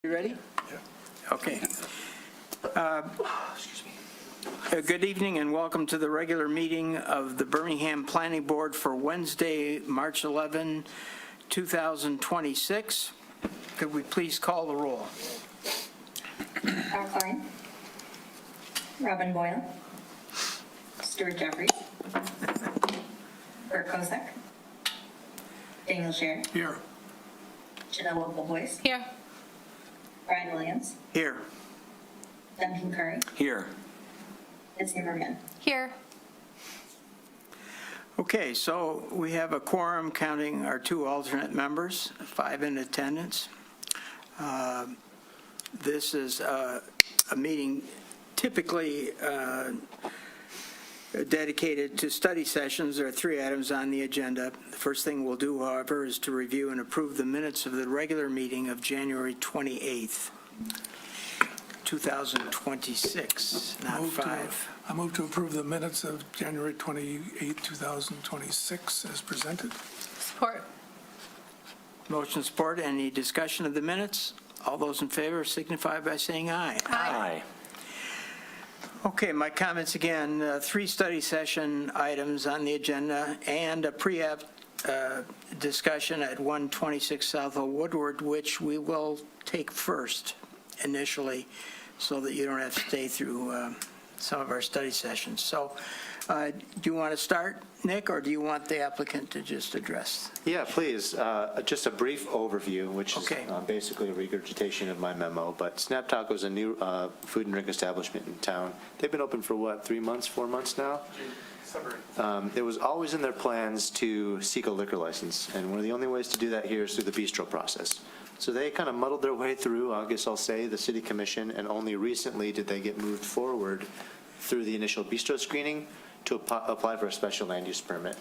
You ready? Yeah. Okay. Good evening and welcome to the regular meeting of the Birmingham Planning Board for Wednesday, March 11, 2026. Could we please call the roll? Al Klein, Robin Boyle, Stuart Jeffries, Bert Kozak, Daniel Sher, Here. Janelle Winkle-Boyce, Here. Brian Williams, Here. Duncan Curry, Here. and Zimmerman. Here. Okay, so we have a quorum counting our two alternate members, 5 in attendance. This is a meeting typically dedicated to study sessions. There are 3 items on the agenda. The first thing we'll do, however, is to review and approve the minutes of the regular meeting of January 28th, 2026, not 5. I move to approve the minutes of January 28, 2026 as presented. Support. Motion support. Any discussion of the minutes? All those in favor signify by saying aye. Aye. Okay, my comments again, 3 study session items on the agenda and a pre-app discussion at 126 South of Woodward, which we will take first initially so that you don't have to stay through some of our study sessions. So do you want to start, Nick, or do you want the applicant to just address? Yeah, please. Just a brief overview, which is Okay. basically a regurgitation of my memo. But Snap Taco is a new food and drink establishment in town. They've been open for what, 3 months, 4 months now? It was always in their plans to seek a liquor license, and one of the only ways to do that here is through the bistro process. So they kind of muddled their way through, I guess I'll say, the city commission, and only recently did they get moved forward through the initial bistro screening to apply for a special land use permit.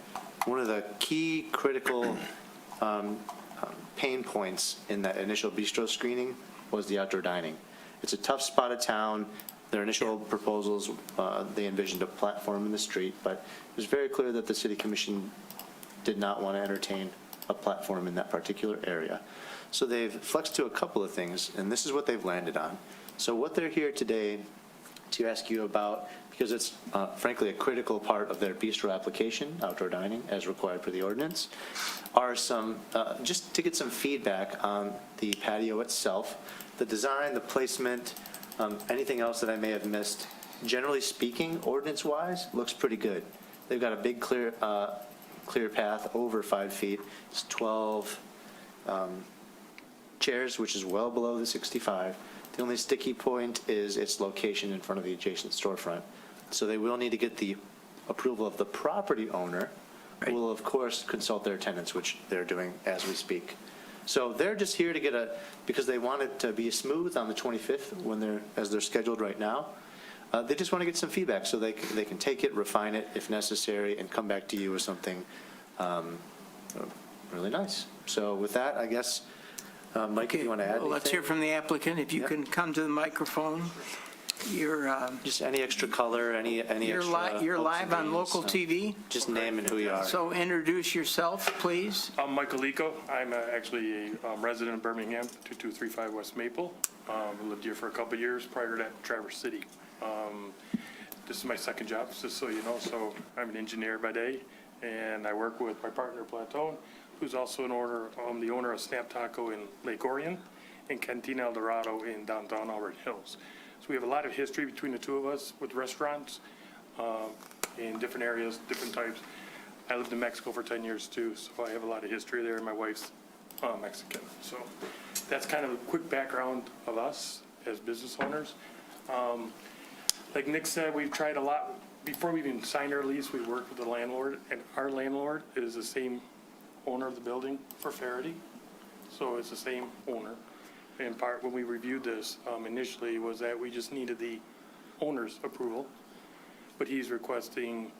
One of the key critical pain points in that initial bistro screening was the outdoor dining. It's a tough spot of town. Their initial proposals, they envisioned a platform in the street, but it was very clear that the city commission did not want to entertain a platform in that particular area. So they've flexed to a couple of things, and this is what they've landed on. So what they're here today to ask you about, because it's frankly a critical part of their bistro application, outdoor dining, as required for the ordinance, are some, just to get some feedback on the patio itself, the design, the placement, anything else that I may have missed. Generally speaking, ordinance-wise, looks pretty good. They've got a big clear path over 5 feet. It's 12 chairs, which is well below the 65. The only sticky point is its location in front of the adjacent storefront. So they will need to get the approval of the property owner, who will, of course, consult their tenants, which they're doing as we speak. So they're just here to get because they want it to be smooth on the 25th as they're scheduled right now. They just want to get some feedback so they can take it, refine it if necessary, and come back to you with something really nice. So with that, I guess, Mike, if you want to add anything? Let's hear from the applicant. If you can come to the microphone. You're just any extra color, any extra. You're live on local TV. Just name and who you are. So introduce yourself, please. I'm Michael Lico. I'm actually a resident of Birmingham, 2235 West Maple. I lived here for a couple of years. Prior to that, Traverse City. This is my second job, just so you know. So I'm an engineer by day, and I work with my partner, Platone, who's also the owner of Snap Taco in Lake Orion and Cantina El Dorado in downtown Auburn Hills. So we have a lot of history between the two of us with restaurants in different areas, different types. I lived in Mexico for 10 years too, so I have a lot of history there, and my wife's Mexican. So that's kind of a quick background of us as business owners. Like Nick said, we've tried a lot. Before we even signed our lease, we worked with the landlord, and our landlord is the same owner of the building for Faraday. So it's the same owner. In part, when we reviewed this initially, was that we just needed the owner's approval, but he's requesting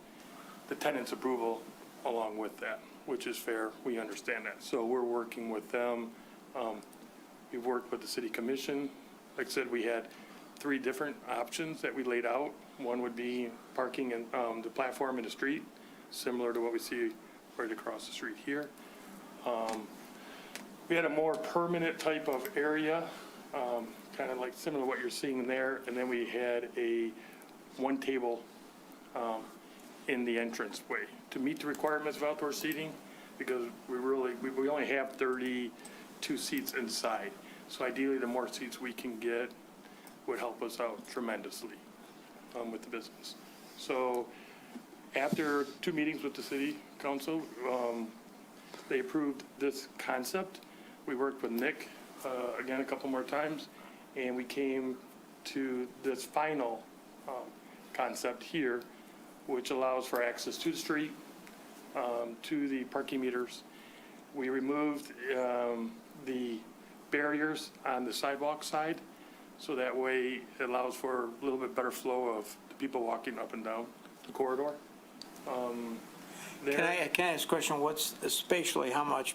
the tenant's approval along with that, which is fair. We understand that. So we're working with them. We've worked with the city commission. Like I said, we had 3 different options that we laid out. One would be parking in the platform in the street, similar to what we see right across the street here. We had a more permanent type of area kind of like similar to what you're seeing there. And then we had one table in the entranceway to meet the requirements of outdoor seating, because we only have 32 seats inside. So ideally, the more seats we can get would help us out tremendously with the business. So after 2 meetings with the city council, they approved this concept. We worked with Nick, again, a couple more times, and we came to this final concept here, which allows for access to the street, to the parking meters. We removed the barriers on the sidewalk side, so that way it allows for a little bit better flow of the people walking up and down the corridor. Can I ask a question? What's spatially, how much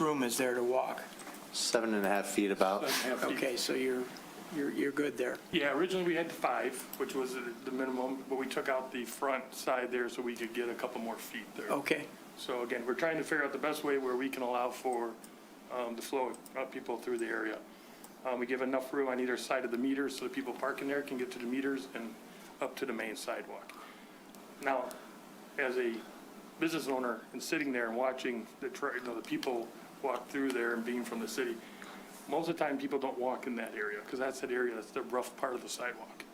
room is there to walk? 7.5 feet about. Okay, so you're good there. Yeah, originally we had 5, which was the minimum, but we took out the front side there so we could get a couple more feet there. Okay, So again, we're trying to figure out the best way where we can allow for the flow of people through the area. We give enough room on either side of the meters so the people parking there can get to the meters and up to the main sidewalk. Now, as a business owner and sitting there and watching the people walk through there and being from the city, most of the time people don't walk in that area, because that's that area, that's the rough part of the sidewalk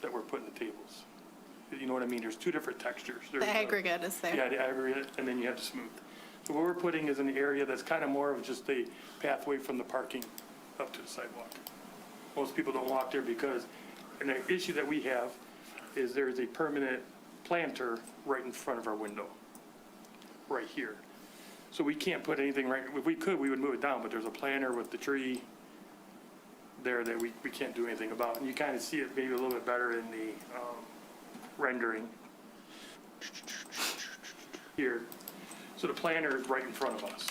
that we're putting the tables. You know what I mean? There's 2 different textures. The aggregate is there. Yeah, the aggregate, and then you have the smooth. So what we're putting is an area that's kind of more of just a pathway from the parking up to the sidewalk. Most people don't walk there because, and the issue that we have is there's a permanent planter right in front of our window, right here. So we can't put anything right, if we could, we would move it down, but there's a planter with the tree there that we can't do anything about. And you kind of see it maybe a little bit better in the rendering here. So the planter is right in front of us.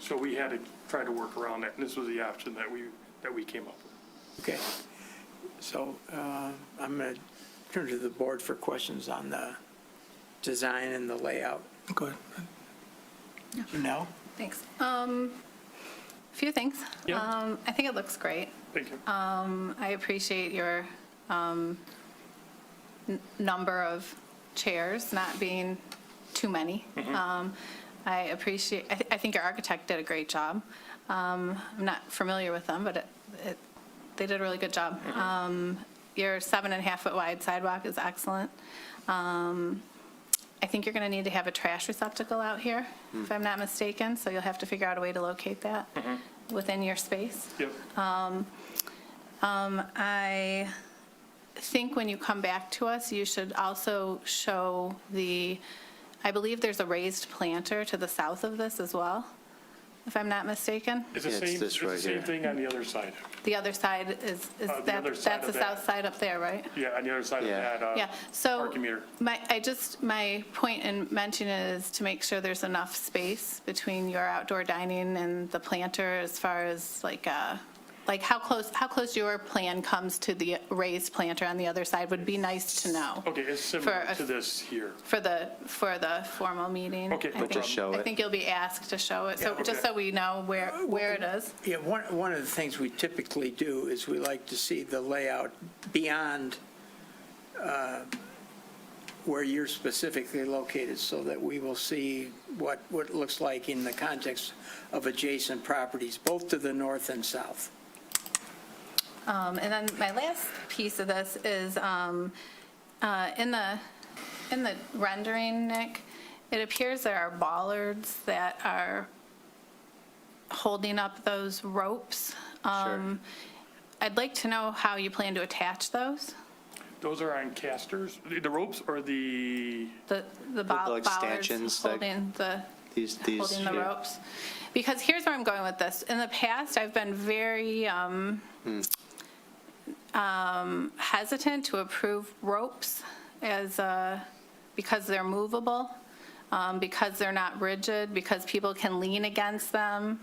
So we had to try to work around that, and this was the option that we came up with. okay. So I'm going to turn to the board for questions on the design and the layout. Go ahead. Janelle? Thanks. Few things. Yeah. I think it looks great. Thank you. I appreciate your number of chairs not being too many. I think your architect did a great job. I'm not familiar with them, but they did a really good job. Your 7.5-foot wide sidewalk is excellent. I think you're going to need to have a trash receptacle out here, if I'm not mistaken, so you'll have to figure out a way to locate that within your space. Yep. I think when you come back to us, you should also show I believe there's a raised planter to the south of this as well, if I'm not mistaken. It's the Yeah, it's same, this it's the right same here. thing on the other side. The other side is the that, other side that's of the that. south side up there, right? Yeah, on the other side Yeah. of that Yeah, so parking meter. my point in mentioning it is to make sure there's enough space between your outdoor dining and the planter as far as like how close your plan comes to the raised planter on the other side would be nice to know Okay, it's similar For a- to this here. for the formal meeting. Okay, no I think- problem. Show I it. think you'll be asked to show it, so Yeah, just okay. so we know where it is. Yeah, one of the things we typically do is we like to see the layout beyond where you're specifically located, so that we will see what it looks like in the context of adjacent properties, both to the north and south. And then my last piece of this is in the rendering, Nick, it appears there are bollards that are holding up those ropes. Sure. I'd like to know how you plan to attach those, Those are on casters, the ropes or the like bollards stanchions that- holding the These, holding the yeah. ropes. Because here's where I'm going with this. In the past, I've been very hesitant to approve ropes because they're movable, because they're not rigid, because people can lean against them.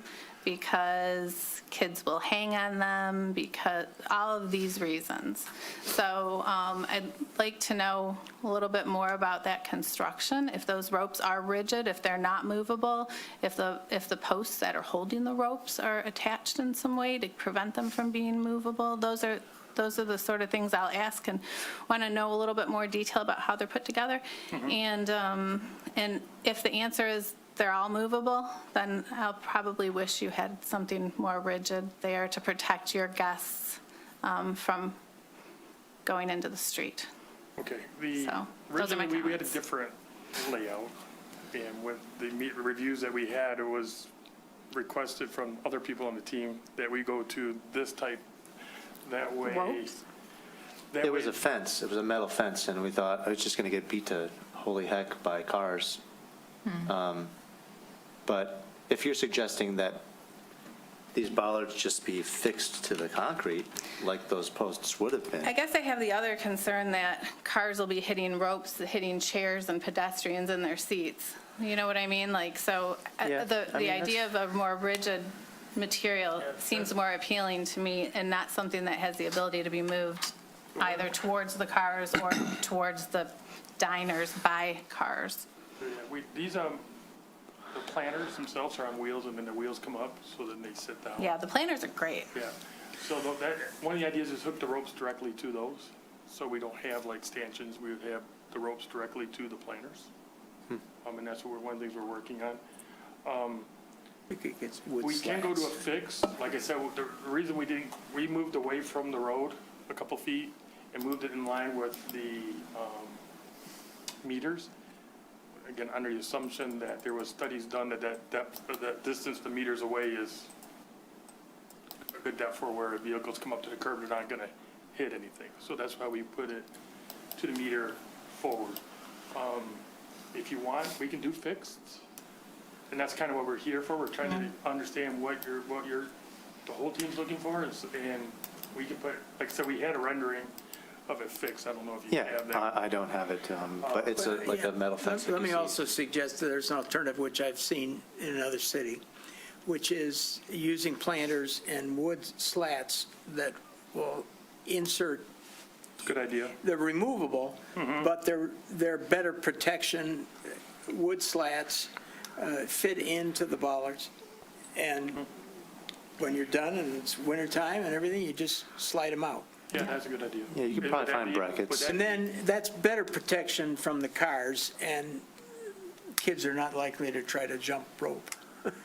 because kids will hang on them, because all of these reasons. So I'd like to know a little bit more about that construction, if those ropes are rigid, if they're not movable, if the posts that are holding the ropes are attached in some way to prevent them from being movable. Those are the sort of things I'll ask, and want to know a little bit more detail about how they're put together. And if the answer is they're all movable, then I'll probably wish you had something more rigid there to protect your guests from going into the street. Okay. So, those are my Originally, we had a comments. different layout, and with the reviews that we had, it was requested from other people on the team that we go to this type, that way. Ropes? That It was way- a fence, it was a metal fence, and we thought, it's just going to get beat to holy heck by cars. But if you're suggesting that these bollards just be fixed to the concrete, like those posts would have I been, guess I have the other concern that cars will be hitting ropes, hitting chairs and pedestrians in their seats. You know what I mean? Like, so Yeah, the I mean, idea of a more rigid material seems more appealing to me, and not something that has the ability to be moved either towards the cars or towards the diners by cars. Yeah, these, the planters themselves are on wheels, and then the wheels come up, so then they sit down. Yeah, the planners are great. Yeah, so one of the ideas is hook the ropes directly to those, so we don't have like stanchions, we would have the ropes directly to the planters. And that's one of the things we're working on. We could get wood We can go to a slats. fix, like I said, the reason we moved away from the road a couple feet and moved it in line with the meters. Again, under the assumption that there was studies done that distance the meters away is a good depth for where vehicles come up to the curb, they're not gonna hit anything. So that's why we put it to the meter forward. If you want, we can do fixed. And that's kind of what we're here for. We're trying to understand what the whole team's looking for, and we can put, like I said, we had a rendering of it fixed. I don't know if you yeah, have that. I don't have it, but it's like Yeah. a metal fence. Let like me you see. also suggest that there's an alternative, which I've seen in another city, which is using planters and wood slats that will insert, Good idea. they're removable, but they're better protection. Wood slats fit into the bollards, and when you're done and it's wintertime and everything, you just slide them out. Yeah, that's a good idea. Yeah, you could Would probably that find be- brackets. would that And then that's better protection from the cars, and kids are not likely to try to jump rope.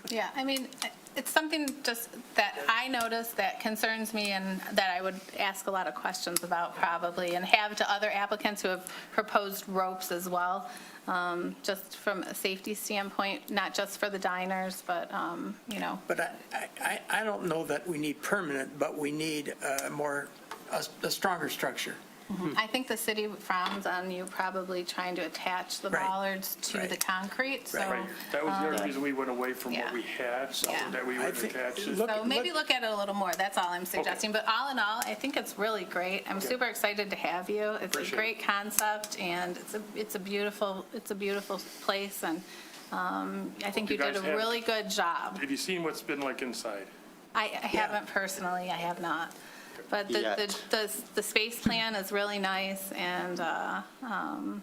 Yeah, I mean, it's something just that I noticed that concerns me and that I would ask a lot of questions about probably, and have to other applicants who have proposed ropes as well, just from a safety standpoint, not just for the diners, but, you know. But I don't know that we need permanent, but we need a stronger structure. I think the city frowns on you probably trying to attach the Right, bollards to right. the concrete, so. Right, that was the other reason we went away from what yeah. we had, so Yeah. that we I would think- attach it. look- So maybe look at it a little more, that's all I'm suggesting. But all in all, I think it's really great. I'm super excited to have you. It's a Appreciate it. great concept, and it's a beautiful place, and I think you you did a guys have- really good job. Have you seen what's been like inside? I haven't personally, I have not. But Yet. the space plan is really nice, and I'm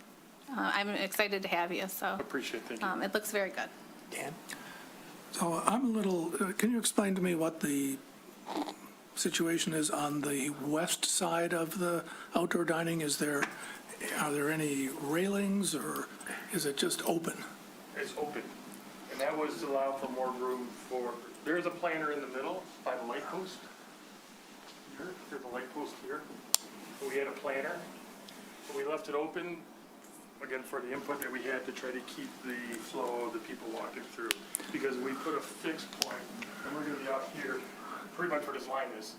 excited to have you, so Appreciate it, thank you. it looks very good. Dan? So I'm a little, can you explain to me what the situation is on the west side of the outdoor dining? Are there any railings, or is it just open? It's open, and that was to allow for more room for, there's a planter in the middle by the light post. Here, there's a light post here. We had a planter, but we left it open, again, for the input that we had to try to keep the flow of the people walking through. Because we put a fixed point, and we're gonna be out here, pretty much where this line is,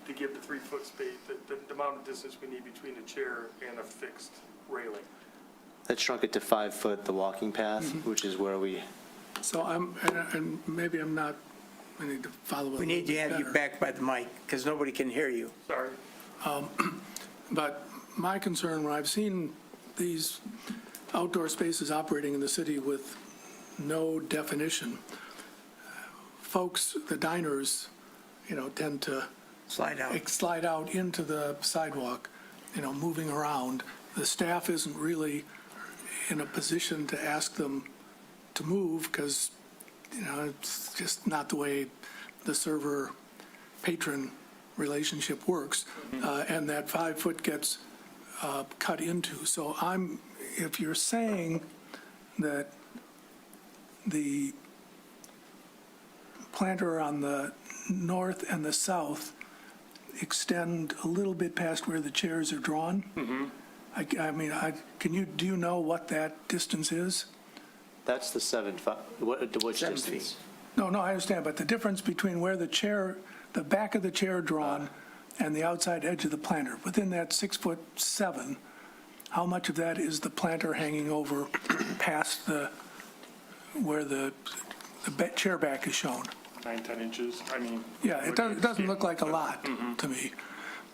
to give the 3-foot space, the amount of distance we need between the chair and a fixed railing. That shrunk it to 5 foot, the walking path, which is where we, So and maybe I'm not, I need to follow it. We need to have you back by the mic, because nobody can hear you. Sorry. But my concern, when I've seen these outdoor spaces operating in the city with no definition, folks, the diners, tend to Slide out. slide out into the sidewalk, moving around. The staff isn't really in a position to ask them to move because, it's just not the way the server-patron relationship works. And that 5 foot gets cut into. So if you're saying that the planter on the north and the south extend a little bit past where the chairs are drawn. I mean, do you know what that distance is? That's the 7.5, which 7 distance? feet. No, I understand, but the difference between where the back of the chair drawn and the outside edge of the planter, within that 6'7", how much of that is the planter hanging over past where the chair back is shown? 9, 10 inches, I mean. Yeah, it doesn't look like a lot to me.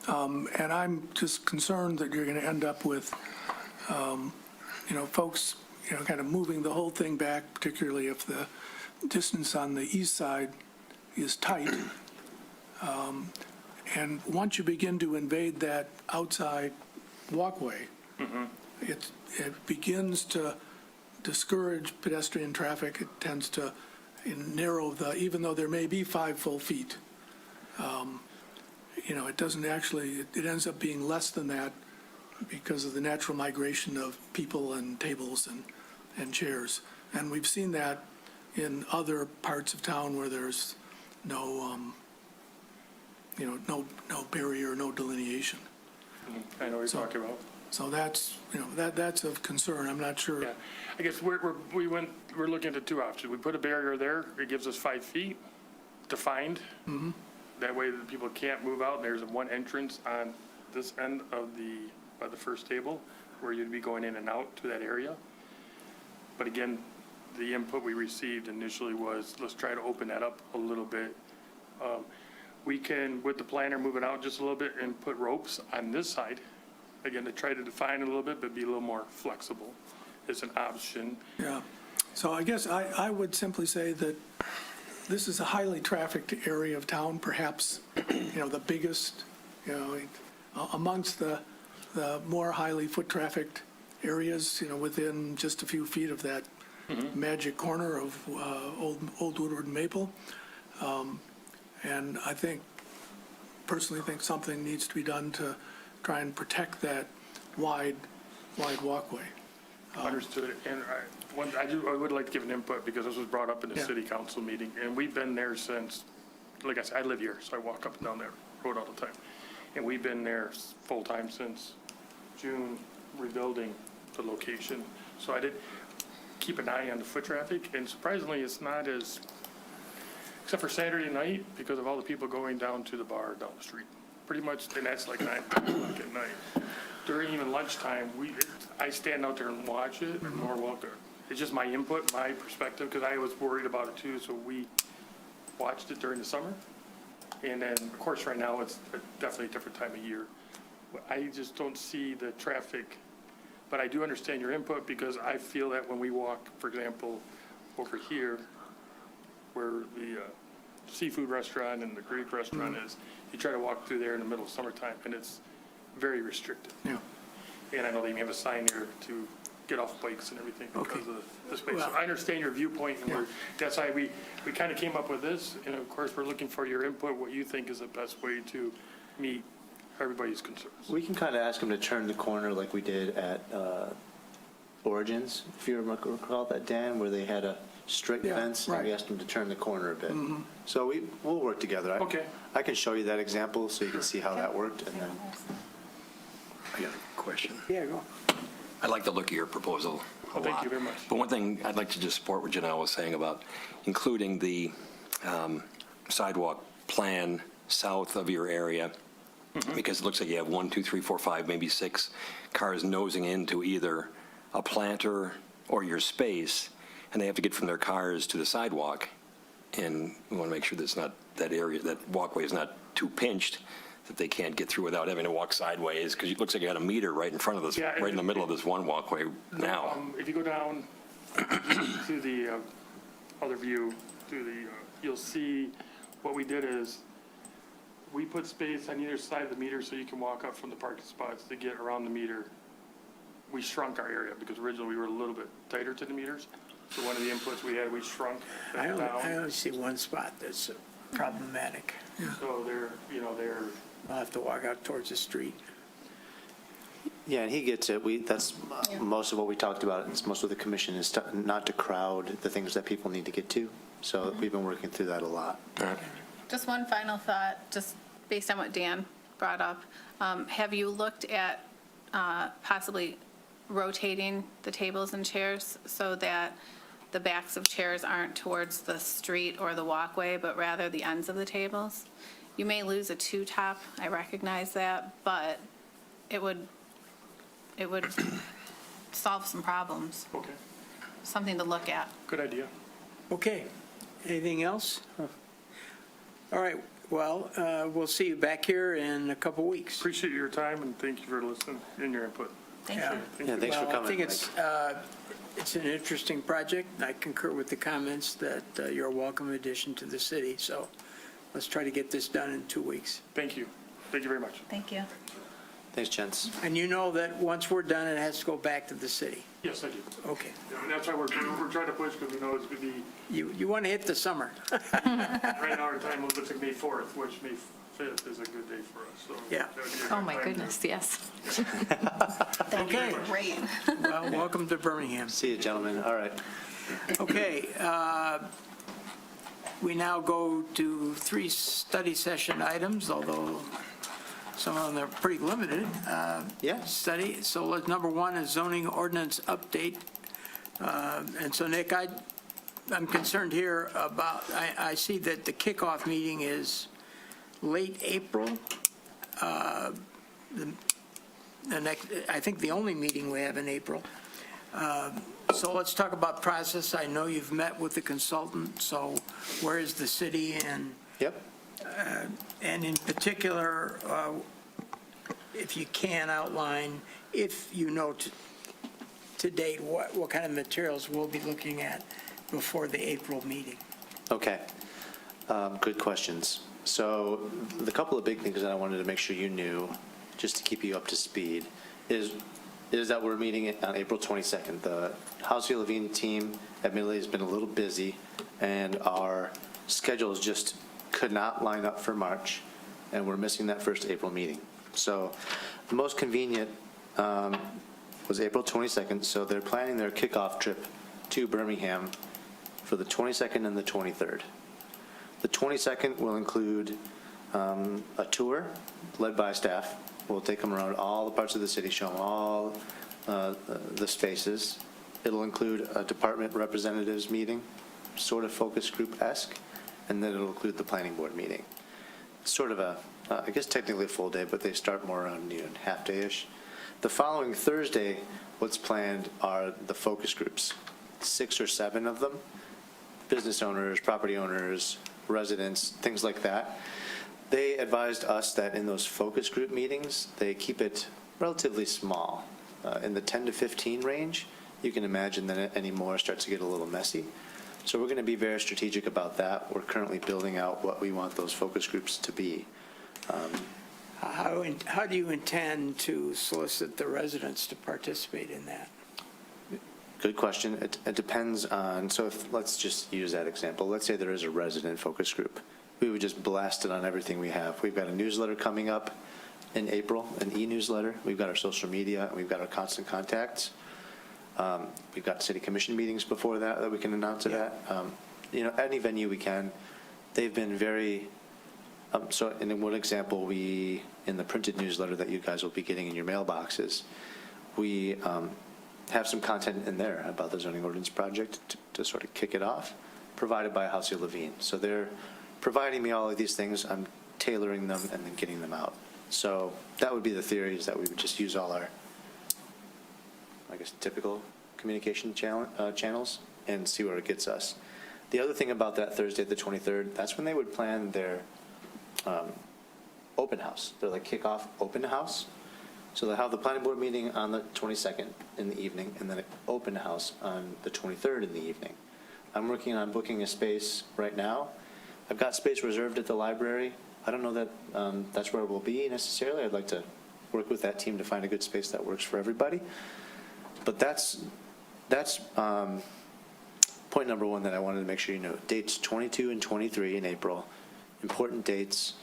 And I'm just concerned that you're going to end up with, folks, kind of moving the whole thing back, particularly if the distance on the east side is tight. And once you begin to invade that outside walkway, it begins to discourage pedestrian traffic. It tends to narrow even though there may be 5 full feet. It doesn't actually, it ends up being less than that because of the natural migration of people and tables and chairs. And we've seen that in other parts of town where there's no barrier, no delineation. I know what you're talking about. So that's, that's of concern. I'm not sure. Yeah, I guess we're looking at 2 options. We put a barrier there, it gives us 5 feet defined. That way the people can't move out, and there's one entrance on this end of by the first table, where you'd be going in and out to that area. But again, the input we received initially was, let's try to open that up a little bit. We can, with the planner, move it out just a little bit and put ropes on this side, again, to try to define it a little bit, but be a little more flexible. It's an option. Yeah. So I guess I would simply say that this is a highly trafficked area of town, perhaps, the biggest, amongst the more highly foot trafficked areas, within just a few feet of that magic corner of Old Woodward and Maple. And I personally think something needs to be done to try and protect that wide walkway. Understood. And I would like to give an input because this was brought up in the Yeah. city council meeting. And we've been there since, like I said, I live here, so I walk up and down that road all the time. And we've been there full-time since June, rebuilding the location. So I did keep an eye on the foot traffic, and surprisingly, it's not as, except for Saturday night, because of all the people going down to the bar down the street. Pretty much, and that's like 9 o'clock at night. During even lunchtime, I stand out there and watch it, and more welcome. It's just my input, my perspective, because I was worried about it too, so we watched it during the summer. And then, of course, right now, it's definitely a different time of year. I just don't see the traffic, but I do understand your input, because I feel that when we walk, for example, over here, where the seafood restaurant and the Greek restaurant is, you try to walk through there in the middle of summertime, and it's very restricted. Yeah. And I know they may have a sign there to get off bikes and everything because of the space. So Well- I understand your viewpoint, and that's why we kind of came up with this. And of course, we're looking for your input, what you think is the best way to meet everybody's concerns. We can kind of ask them to turn the corner like we did at Origins, if you recall that, Dan, where they had a strict Yeah, fence, and we right. asked them to turn the corner a bit. So we'll work together. Okay. I can show you that example so you can see how that worked, and then I got a question. Yeah, go. I like the look of your proposal a lot. Thank you very much. But one thing I'd like to just support what Janelle was saying about including the sidewalk plan south of your area, because it looks like you have 1, 2, 3, 4, 5, maybe 6 cars nosing into either a planter or your space, and they have to get from their cars to the sidewalk. And we want to make sure that's not, that area, that walkway is not too pinched, that they can't get through without having to walk sideways, because it looks like you got a meter right in front of this, Yeah, right in the middle of this one walkway now. If you go down to the other view, through the, you'll see what we did is we put space on either side of the meter so you can walk up from the parking spots to get around the meter. We shrunk our area because originally we were a little bit tighter to the meters. So one of the inputs we had, we shrunk I that only down. see one spot that's problematic. So they're, they're, I'll have to walk out towards the street. Yeah, and he gets it. That's most of what we talked about, it's most of the commission is not to crowd the things that people need to get to. So we've been working through that a lot. Just one final thought, just based on what Dan brought up. Have you looked at possibly rotating the tables and chairs so that the backs of chairs aren't towards the street or the walkway, but rather the ends of the tables? You may lose a two-top, I recognize that, but it would solve some problems, okay, something to look at. good idea. Okay, anything else? All right, well, we'll see you back here in a couple weeks. Appreciate your time and thank you for listening and your input. Thank Yeah. you. Yeah, thanks for Well, coming. I think it's an interesting project, and I concur with the comments that you're a welcome addition to the city, so let's try to get this done in 2 weeks. Thank you. Thank you very much. Thank you. Thanks, gents. And you know that once we're done, it has to go back to the city. Yes, I do. Okay. Yeah, and that's why we're trying to push because we know it's going to be, You want to hit the summer. right now our time looks like May 4th, which May 5th is a good day for us, so. Yeah. that would be a good Oh, my time to- goodness, yes. Okay. Great. Well, welcome to Birmingham. See you, gentlemen. All right. Okay, we now go to 3 study session items, although some of them are pretty limited. Yeah. Study, so number 1 is zoning ordinance update. And so, Nick, I'm concerned here about, I see that the kickoff meeting is late April. The next, I think the only meeting we have in April. So let's talk about process. I know you've met with the consultant, so where is the city? Yep. And in particular, if you can outline, if you know to date, what kind of materials we'll be looking at before the April meeting. Okay. Good questions. So the couple of big things that I wanted to make sure you knew, just to keep you up to speed, is that we're meeting on April 22nd. The House v. Levine team admittedly has been a little busy, and our schedules just could not line up for March, and we're missing that first April meeting. So the most convenient was April 22nd, so they're planning their kickoff trip to Birmingham for the 22nd and the 23rd. The 22nd will include a tour led by staff. We'll take them around all the parts of the city, show them all the spaces. It'll include a department representatives meeting, sort of focus group-esque, and then it'll include the planning board meeting. Sort of I guess technically a full day, but they start more around noon, half day-ish. The following Thursday, what's planned are the focus groups, 6 or 7 of them, business owners, property owners, residents, things like that. They advised us that in those focus group meetings, they keep it relatively small, in the 10 to 15 range. You can imagine that any more starts to get a little messy. So we're going to be very strategic about that. We're currently building out what we want those focus groups to be. How do you intend to solicit the residents to participate in that? Good question. It depends on, so let's just use that example. Let's say there is a resident focus group. We would just blast it on everything we have. We've got a newsletter coming up in April, an e-newsletter. We've got our social media, and we've got our constant contacts. We've got city commission meetings before that we can announce it at. Any venue we can. They've been very, so in one example, in the printed newsletter that you guys will be getting in your mailboxes, we have some content in there about the zoning ordinance project to sort of kick it off, provided by House of Levine. So they're providing me all of these things. I'm tailoring them and then getting them out. So that would be the theory, is that we would just use all our, I guess, typical communication channels and see where it gets us. The other thing about that Thursday, the 23rd, that's when they would plan their open house. They're like kickoff open house. So they'll have the planning board meeting on the 22nd in the evening, and then an open house on the 23rd in the evening. I'm working on booking a space right now. I've got space reserved at the library. I don't know that that's where we'll be necessarily. I'd like to work with that team to find a good space that works for everybody. But that's point number one that I wanted to make sure you know. Dates 22 and 23 in April, important dates,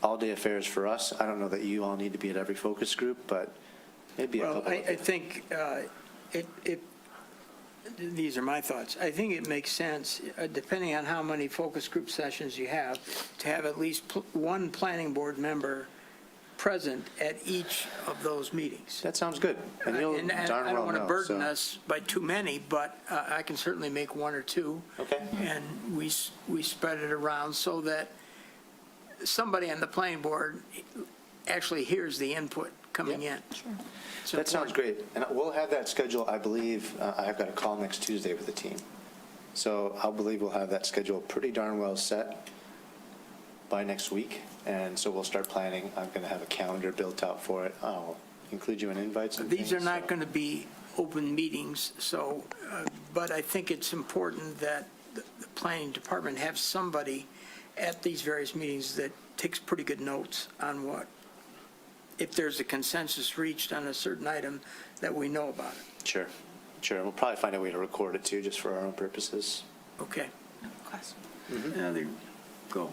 all-day affairs for us. I don't know that you all need to be at every focus group, but maybe a Well, couple of I think these are my thoughts. I think it makes sense, depending on how many focus group sessions you have, to have at least one planning board member present at each of those meetings. That sounds good. And you'll And darn I well don't want to know, burden so- us by too many, but I can certainly make one or two. Okay. And we spread it around so that somebody on the planning board actually hears the input coming in. It's That sounds important. great. And we'll have that schedule, I believe, I've got a call next Tuesday with the team. So I believe we'll have that schedule pretty darn well set by next week. And so we'll start planning. I'm going to have a calendar built out for it. I'll include you in invites and These are things, not so- going to be open meetings, so, but I think it's important that the planning department have somebody at these various meetings that takes pretty good notes on what, if there's a consensus reached on a certain item, that we know about it. Sure, sure. We'll probably find a way to record it too, just for our own purposes. Okay. Question. Another, go.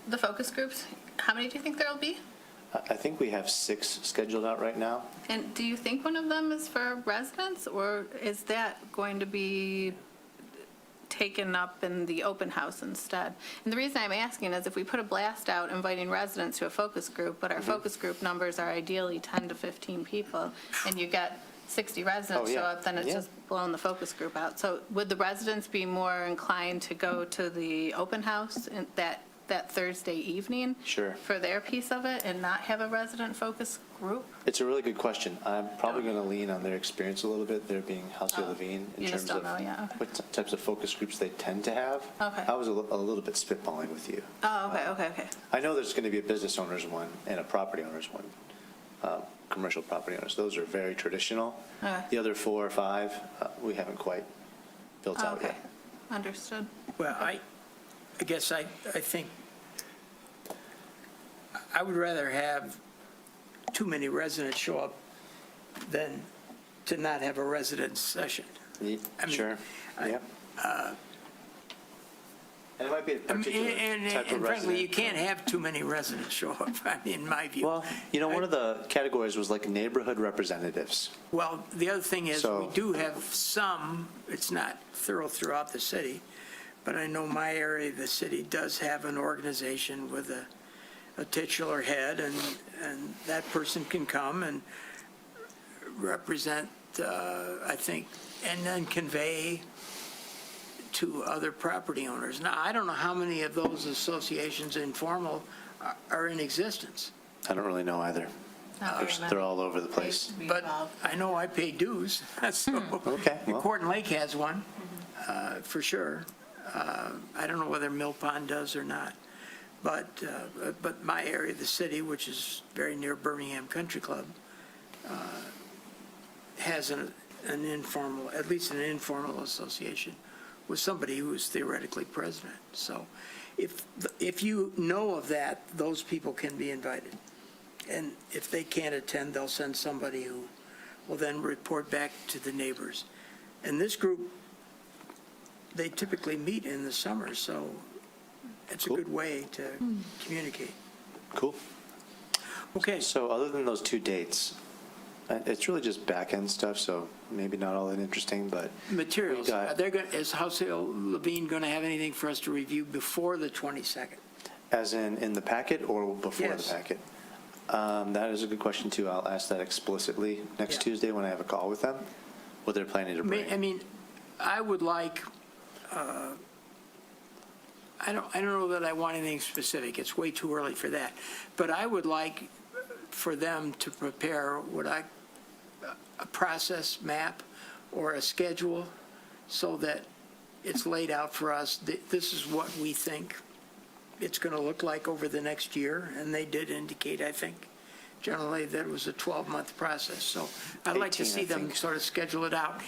The focus groups, how many do you think there'll be? I think we have 6 scheduled out right now. And do you think one of them is for residents, or is that going to be taken up in the open house instead? And the reason I'm asking is if we put a blast out inviting residents to a focus group, but our focus group numbers are ideally 10 to 15 people, and you get 60 residents Oh, yeah. show up, then it's Yeah. just blowing the focus group out. So would the residents be more inclined to go to the open house in that Thursday evening? Sure. For their piece of it and not have a resident focus group? It's a really good question. I'm probably going to lean on their experience a little bit, there being Halcyon Levine, in You just terms of don't know yet, okay. what types of focus groups they tend to have. Okay. I was a little bit spitballing with you. Oh, okay. I know there's going to be a business owners one and a property owners one, commercial property owners. Those are very traditional. Okay. The other 4 or 5, we haven't quite built Oh, out okay, yet. understood. Well, I guess I think I would rather have too many residents show up than to not have a resident session. I mean, Sure, yeah. And it might be a I mean, particular And type of frankly, you resident. can't have too many residents show up, I mean, in my view. Well, one of the categories was like neighborhood representatives. Well, the other thing is, we So- do have some, it's not thorough throughout the city, but I know my area of the city does have an organization with a titular head, and that person can come and represent, I think, and then convey to other property owners. Now, I don't know how many of those associations, informal, are in existence, I don't really know either. They're all over the place. but I know I pay dues, so. Okay, well. Horton Lake has one, for sure. I don't know whether Mill Pond does or not. But my area of the city, which is very near Birmingham Country Club, has an informal, at least an informal association with somebody who is theoretically president. So if you know of that, those people can be invited. And if they can't attend, they'll send somebody who will then report back to the neighbors. And this group, they typically meet in the summer, so it's a Cool. good way to communicate. Cool. Okay, So other than those 2 dates, it's really just back-end stuff, so maybe not all that interesting, but materials, we got- is Halcyon Levine going to have anything for us to review before the 22nd? as in the packet or before the Yes. packet? That is a good question, too. I'll ask that explicitly next Yeah. Tuesday when I have a call with them, what they're planning to bring. I mean, I would like, I don't know that I want anything specific, it's way too early for that, but I would like for them to prepare a process map or a schedule so that it's laid out for us, this is what we think it's going to look like over the next year, and they did indicate, I think, generally that it was a 12-month process, so I'd like to 18, I see them think. sort of schedule it out.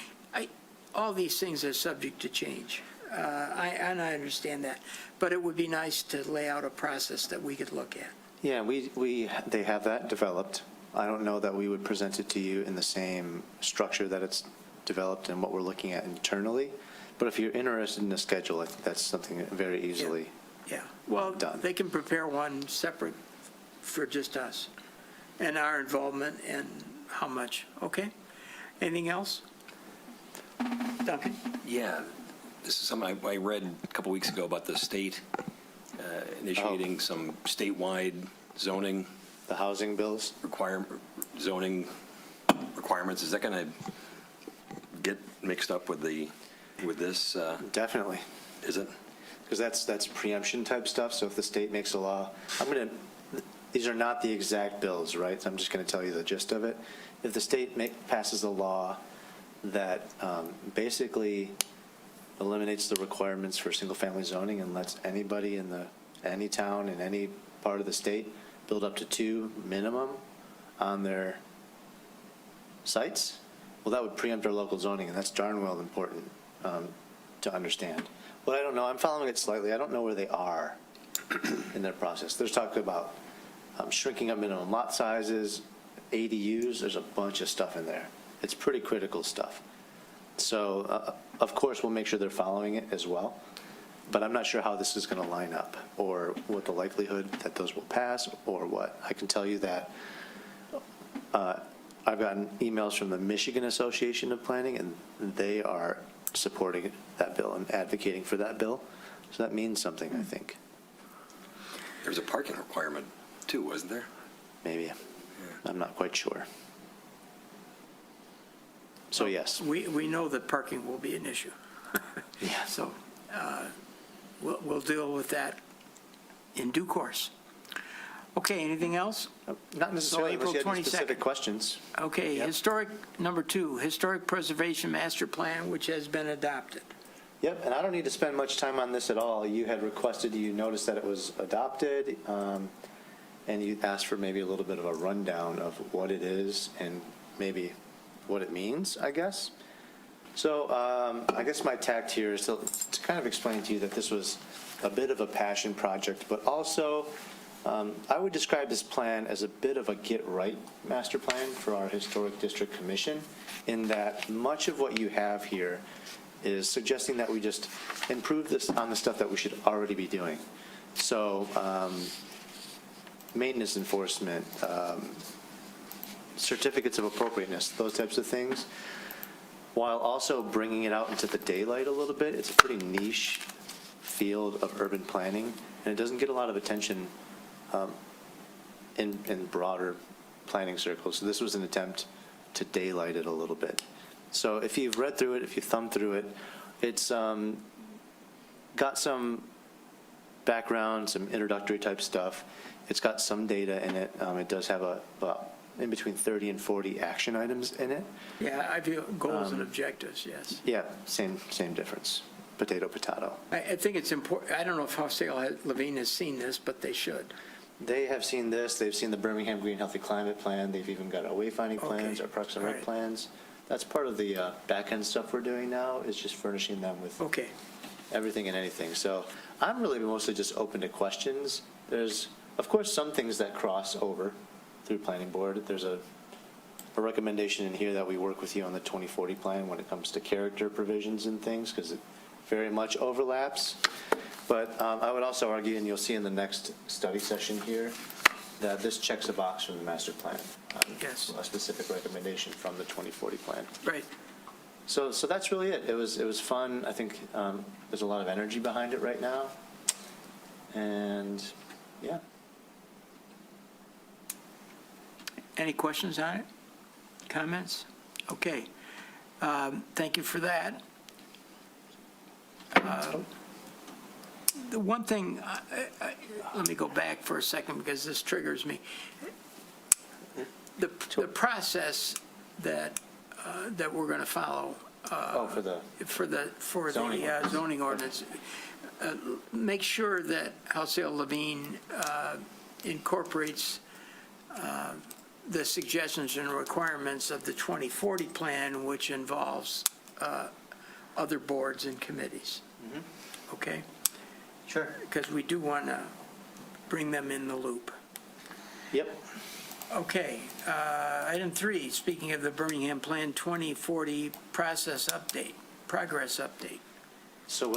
all these things are subject to change. And I understand that. But it would be nice to lay out a process that we could look at. Yeah, they have that developed. I don't know that we would present it to you in the same structure that it's developed and what we're looking at internally. But if you're interested in a schedule, I think that's something very easily. Yeah, well, Done. they can prepare one separate for just us and our involvement and how much. Okay? Anything else? Duncan? Yeah, this is something I read a couple weeks ago about the state initiating some statewide zoning The housing bills? zoning requirements. Is that going to get mixed up with this? Definitely. Is it? Because that's preemption type stuff. So if the state makes a law, these are not the exact bills, right? So I'm just going to tell you the gist of it. If the state passes a law that basically eliminates the requirements for single-family zoning and lets anybody in any town in any part of the state build up to 2 minimum on their sites, well, that would preempt our local zoning, and that's darn well important to understand. But I don't know. I'm following it slightly. I don't know where they are in their process. There's talk about shrinking up minimum lot sizes, ADUs. There's a bunch of stuff in there. It's pretty critical stuff. So, of course, we'll make sure they're following it as well. But I'm not sure how this is going to line up or what the likelihood that those will pass or what. I can tell you that I've gotten emails from the Michigan Association of Planning, and they are supporting that bill and advocating for that bill. So that means something, I think. There's a parking requirement too, wasn't there? Maybe. I'm not quite sure. So, yes. We know that parking will be an issue. Yeah. So we'll deal with that in due course. Okay, anything else? Not necessarily unless you have any 22nd. specific questions. Okay, Yep. historic, number 2, Historic Preservation Master Plan, which has been adopted. Yep, and I don't need to spend much time on this at all. You had requested, you noticed that it was adopted, and you asked for maybe a little bit of a rundown of what it is and maybe what it means, I guess. So I guess my tact here is to kind of explain to you that this was a bit of a passion project, but also I would describe this plan as a bit of a get-right master plan for our Historic District Commission, in that much of what you have here is suggesting that we just improve this on the stuff that we should already be doing. So maintenance enforcement, certificates of appropriateness, those types of things, while also bringing it out into the daylight a little bit. It's a pretty niche field of urban planning, and it doesn't get a lot of attention in broader planning circles. So this was an attempt to daylight it a little bit. So if you've read through it, if you thumbed through it, it's got some background, some introductory type stuff. It's got some data in it. It does have in between 30 and 40 action items in it. Yeah, I view goals and objectives, yes. Yeah, same difference. Potato, potato. I think it's important, I don't know if House Sale Levine has seen this, but they should. They have seen this. They've seen the Birmingham Green Healthy Climate Plan. They've even got our wayfinding plans, our Parks and Rec Right. plans. That's part of the back-end stuff we're doing now, is just furnishing them with Okay, everything and anything. So I'm really mostly just open to questions. There's, of course, some things that cross over through planning board. There's a recommendation in here that we work with you on the 2040 plan when it comes to character provisions and things, because it very much overlaps. But I would also argue, and you'll see in the next study session here, that this checks a box from the master plan. Yes. A specific recommendation from the 2040 plan. right. So that's really it. It was fun. I think there's a lot of energy behind it right now. And, yeah. Any questions on it? Comments? Okay. Thank you for that. The one thing, let me go back for a second because this triggers me. The process that we're going to follow For the for Zoning the ordinance. zoning ordinance, make sure that House Sale Levine incorporates the suggestions and requirements of the 2040 plan, which involves other boards and committees. Okay? Sure. Because we do want to bring them in the loop. Yep. Okay, item 3, speaking of the Birmingham Plan 2040 progress update. So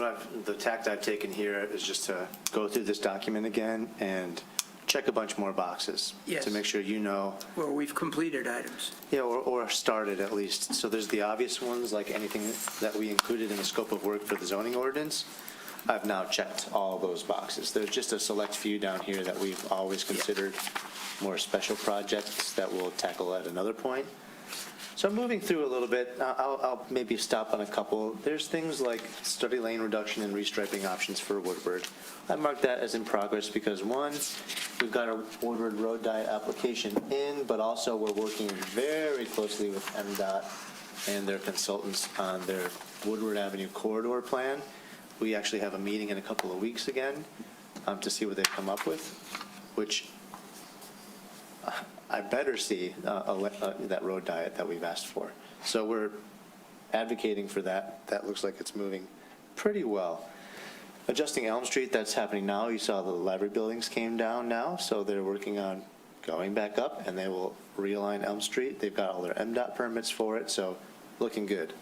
the tact I've taken here is just to go through this document again and check a bunch more boxes. Yes. To make sure you know, Well, we've completed items. yeah, or started at least. So there's the obvious ones, like anything that we included in the scope of work for the zoning ordinance. I've now checked all those boxes. There's just a select few down here that we've always considered more special projects that we'll tackle at another point. So moving through a little bit, I'll maybe stop on a couple. There's things like study lane reduction and restriping options for Woodward. I marked that as in progress because, one, we've got a Woodward road diet application in, but also we're working very closely with MDOT and their consultants on their Woodward Avenue corridor plan. We actually have a meeting in a couple of weeks again to see what they've come up with, which I better see that road diet that we've asked for. So we're advocating for that. That looks like it's moving pretty well. Adjusting Elm Street, that's happening now. You saw the library buildings came down now, so they're working on going back up, and they will realign Elm Street. They've got all their MDOT permits for it, so looking good.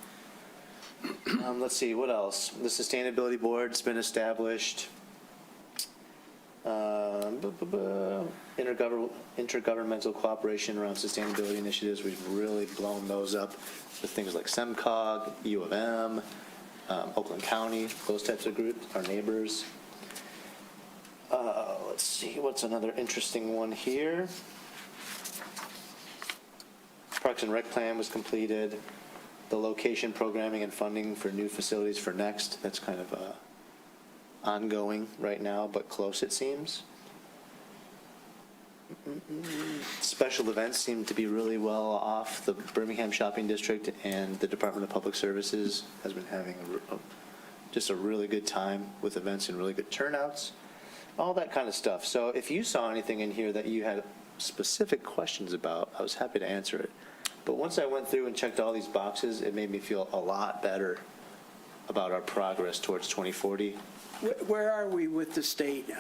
Let's see, what else? The Sustainability Board's been established. Intergovernmental cooperation around sustainability initiatives, we've really blown those up with things like SEMCOG, U of M, Oakland County, those types of groups, our neighbors. Let's see, what's another interesting one here? Parks and Rec Plan was completed. The location programming and funding for new facilities for Next, that's kind of ongoing right now, but close it seems. Special events seem to be really well off. The Birmingham Shopping District and the Department of Public Services has been having just a really good time with events and really good turnouts, all that kind of stuff. So if you saw anything in here that you had specific questions about, I was happy to answer it. But once I went through and checked all these boxes, it made me feel a lot better about our progress towards 2040. Where are we with the state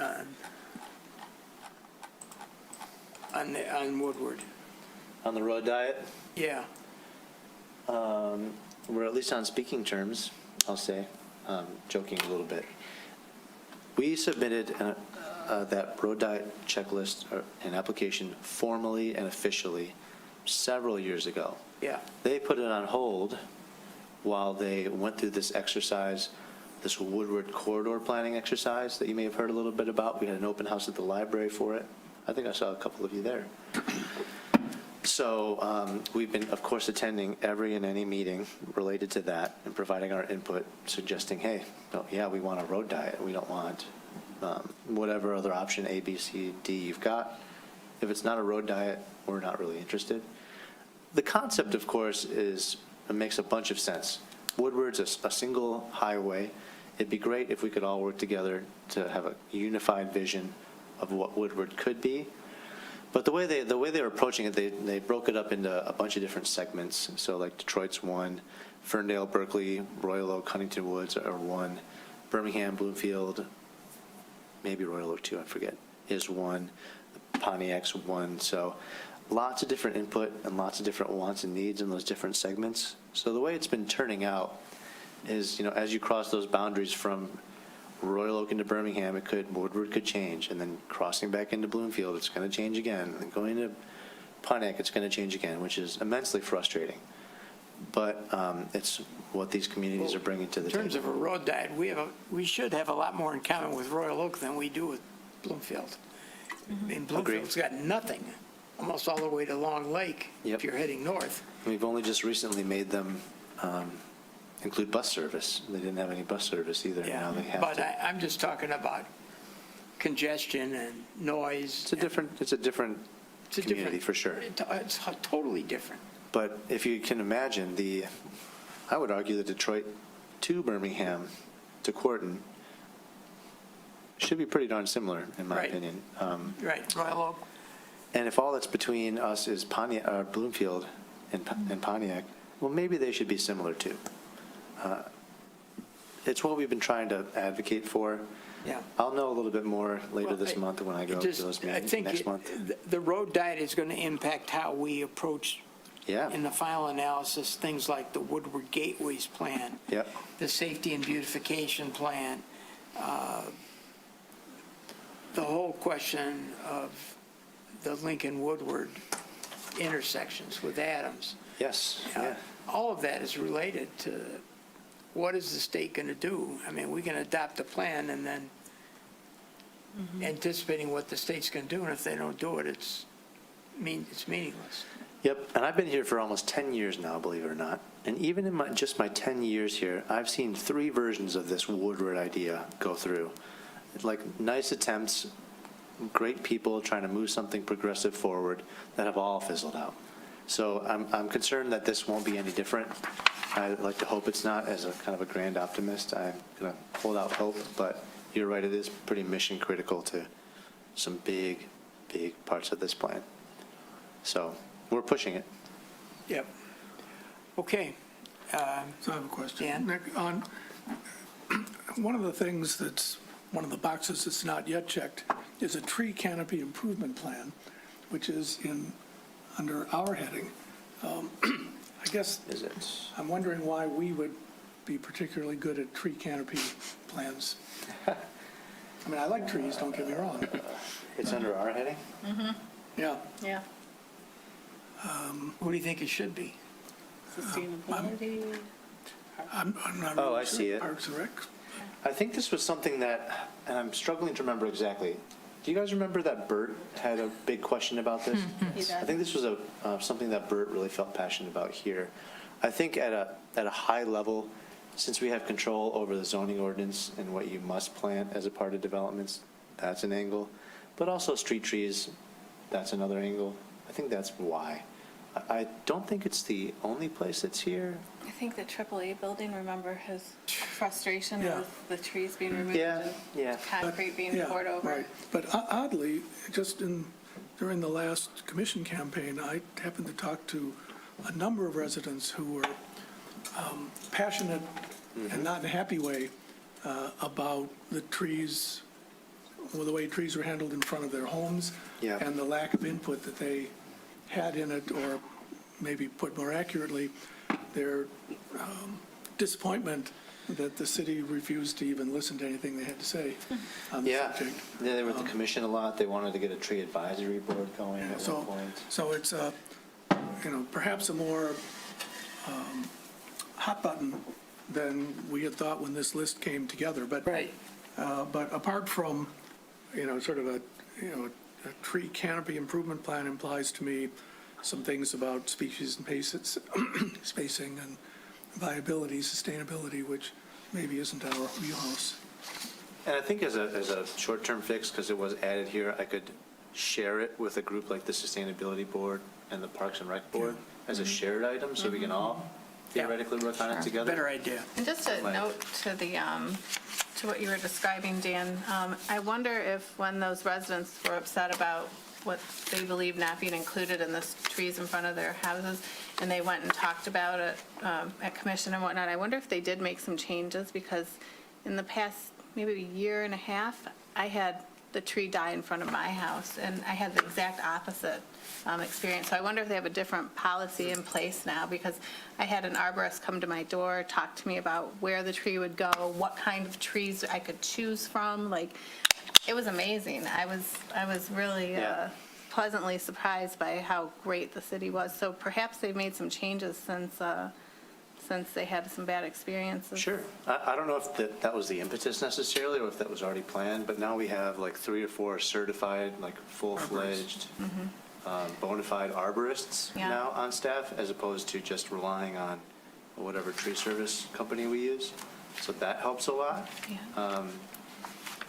on Woodward? On the road diet, Yeah, we're at least on speaking terms, I'll say, joking a little bit. We submitted that road diet checklist or an application formally and officially several years ago. yeah. They put it on hold while they went through this exercise, this Woodward corridor planning exercise that you may have heard a little bit about. We had an open house at the library for it. I think I saw a couple of you there. So we've been, of course, attending every and any meeting related to that and providing our input, suggesting, hey, well, yeah, we want a road diet. We don't want whatever other option, A, B, C, D you've got. If it's not a road diet, we're not really interested. The concept, of course, it makes a bunch of sense. Woodward's a single highway. It'd be great if we could all work together to have a unified vision of what Woodward could be. But the way they were approaching it, they broke it up into a bunch of different segments. So like Detroit's one, Ferndale, Berkeley, Royal Oak, Huntington Woods are one, Birmingham, Bloomfield, maybe Royal Oak too, I forget, is one, Pontiac's one. So lots of different input and lots of different wants and needs in those different segments. So the way it's been turning out is, as you cross those boundaries from Royal Oak into Birmingham, Woodward could change, and then crossing back into Bloomfield, it's going to change again, and then going to Pontiac, it's going to change again, which is immensely frustrating. But it's what these communities are bringing to the In table. terms of a road diet, we should have a lot more in common with Royal Oak than we do with Bloomfield. I mean, Bloomfield's got nothing, almost all the way to Long Lake, Yep. if you're heading north. We've only just recently made them include bus service. They didn't have any bus service either. Now they have But to. I'm just talking about congestion and noise. It's a different It's a different- community for sure. It's totally different. But if you can imagine I would argue the Detroit to Birmingham to Corton should be pretty darn similar, in my Right. opinion. Right, Royal Oak. And if all that's between us is Bloomfield and Pontiac, well, maybe they should be similar too. it's what we've been trying to advocate for. Yeah. I'll know a little bit more later this Well, month when I go It to just- those I meetings think next month. the road diet is going to impact how we approach, Yeah, in the final analysis, things like the Woodward Gateways Plan, yep, the Safety and Beautification Plan, the whole question of the Lincoln-Woodward intersections with Adams. yes, yeah. All of that is related to what is the state going to do? I mean, we can adopt a plan and then anticipating what the state's going to do, and if they don't do it, it's meaningless. Yep, and I've been here for almost 10 years now, believe it or not. And even in just my 10 years here, I've seen 3 versions of this Woodward idea go through. Like nice attempts, great people trying to move something progressive forward that have all fizzled out. So I'm concerned that this won't be any different. I like to hope it's not. As a kind of a grand optimist, I'm going to hold out hope, but you're right, it is pretty mission critical to some big, big parts of this plan. So we're pushing it. Yep. Okay. So I have a question. Dan? Nick, on, one of the things that's, one of the boxes that's not yet checked is a tree canopy improvement plan, which is under our heading. I guess Is it? I'm wondering why we would be particularly good at tree canopy plans. I mean, I like trees, don't get me wrong. It's under our heading? Yeah. Yeah. What do you think it should be? Sustainability. I'm not Oh, really I sure. see it. Parks and Rec. I think this was something that, and I'm struggling to remember exactly. Do you guys remember that Bert had a big question about this? I think this was something that Bert really felt passionate about here. I think at a high level, since we have control over the zoning ordinance and what you must plant as a part of developments, that's an angle. But also street trees, that's another angle. I think that's why. I don't think it's the only place that's here. I think the AAA building, remember his frustration Yeah. with the trees being removed Yeah, and yeah. concrete being Yeah, poured over. right. But oddly, just during the last commission campaign, I happened to talk to a number of residents who were passionate and not in a happy way about the trees, or the way trees were handled in front of their homes. Yeah. And the lack of input that they had in it, or maybe put more accurately, their disappointment that the city refused to even listen to anything they had to say on the Yeah, subject. they were at the commission a lot. They wanted to get a tree advisory board going at So, one point. so it's perhaps a more hot button than we had thought when this list came together. But but apart from, sort of a tree canopy improvement plan implies to me some things about species and paces, spacing and viability, sustainability, which maybe isn't our wheelhouse. And I think as a short-term fix, because it was added here, I could share it with a group like the Sustainability Board and the Parks and Rec Board as a shared item, so we can all theoretically work on it together. Better idea. And just a Right. note to to what you were describing, Dan, I wonder if when those residents were upset about what they believe not being included in the trees in front of their houses, and they went and talked about it at commission and whatnot, I wonder if they did make some changes, because in the past, maybe a year and a half, I had the tree die in front of my house, and I had the exact opposite experience. So I wonder if they have a different policy in place now, because I had an arborist come to my door, talk to me about where the tree would go, what kind of trees I could choose from. Like, it was amazing. I was really Yeah. pleasantly surprised by how great the city was. So perhaps they've made some changes since they had some bad experiences. Sure. I don't know if that was the impetus necessarily, or if that was already planned, but now we have like 3 or 4 certified, like full-fledged, bona fide arborists Yeah. now on staff, as opposed to just relying on whatever tree service company we use. So that helps a lot. Yeah,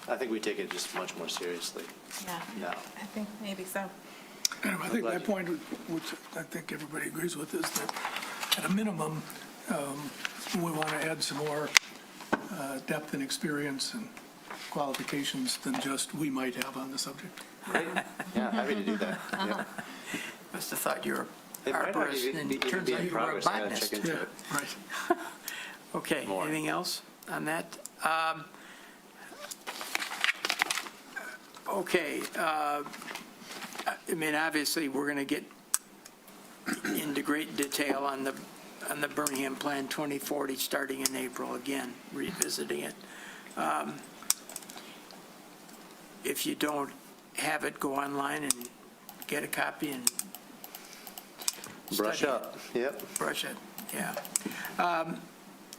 I think we take it just much more seriously yeah. now. I think maybe so. And I think glad my you- point, which I think everybody agrees with, is that at a minimum, we want to add some more depth and experience and qualifications than just we might have on the subject. Great. Yeah, happy to do that. Yeah. Must have thought you were It might not arborist, even and be it turns be out in you were a progress. I gotta botanist. check into it. Right. Okay, More. anything else? on that. Okay, I mean, obviously, we're going to get into great detail on the Birmingham Plan 2040, starting in April, again, revisiting it. If you don't have it, go online and get a copy and Brush study it. up, yep. Brush it, yeah.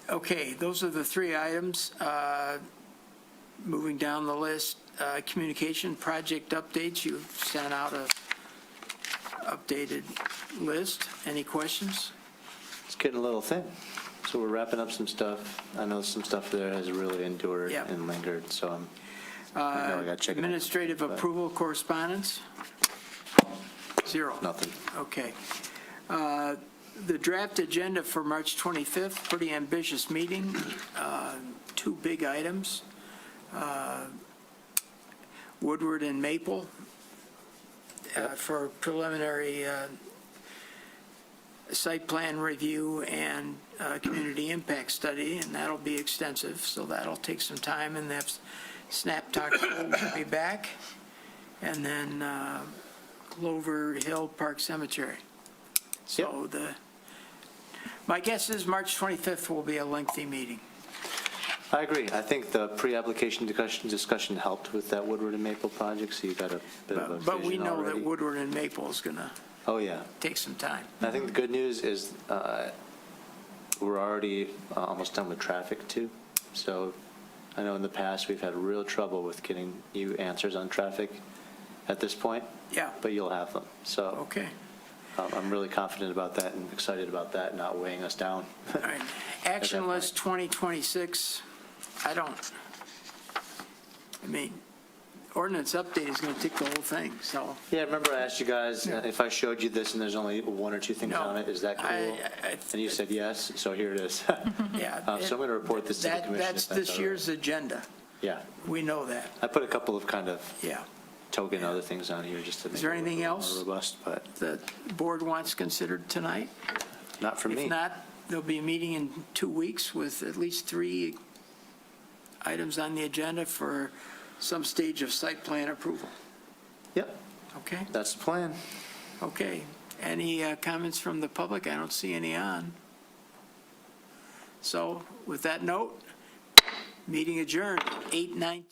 Okay, those are the three items. Moving down the list, communication project updates. You've sent out a updated list. Any questions? It's getting a little thin, so we're wrapping up some stuff. I know some stuff there has really endured Yep. and lingered, so I know I gotta check it out. Administrative But approval correspondence? Zero. Nothing. Okay. The draft agenda for March 25th, pretty ambitious meeting. Two big items. Woodward and Maple for preliminary site plan review and community impact study, and that'll be extensive, so that'll take some time, and that's Snap Talk will be back, and then Clover Hill Park Cemetery. So my guess is March 25th will be a lengthy meeting. I agree. I think the pre-application discussion helped with that Woodward and Maple project, so you got a bit of a But we vision know that already. Woodward and Maple is going to Oh, yeah. take some time. I think the good news is we're already almost done with traffic, too. So I know in the past, we've had real trouble with getting you answers on traffic at this point, Yeah, but you'll have them. So okay. I'm really confident about that and excited about that, not weighing us down. All right. Action list 2026, I mean, ordinance update is going to take the whole thing, so. Yeah, remember I asked you guys if I showed you this and there's only one or two things No. on it, is that cool? I- And you said yes, so here it is. Yeah. So I'm going to report this to the That- commission. That's if that's this all right. year's agenda. Yeah. We know that, I put a couple of kind of yeah. token other things on here just to make it there a little anything bit else? more robust, but The board wants considered tonight? not for me. If not, there'll be a meeting in 2 weeks with at least 3 items on the agenda for some stage of site plan approval. Yep, Okay? that's the plan. Okay. Any comments from the public? I don't see any on. So with that note, meeting adjourned, 8:19.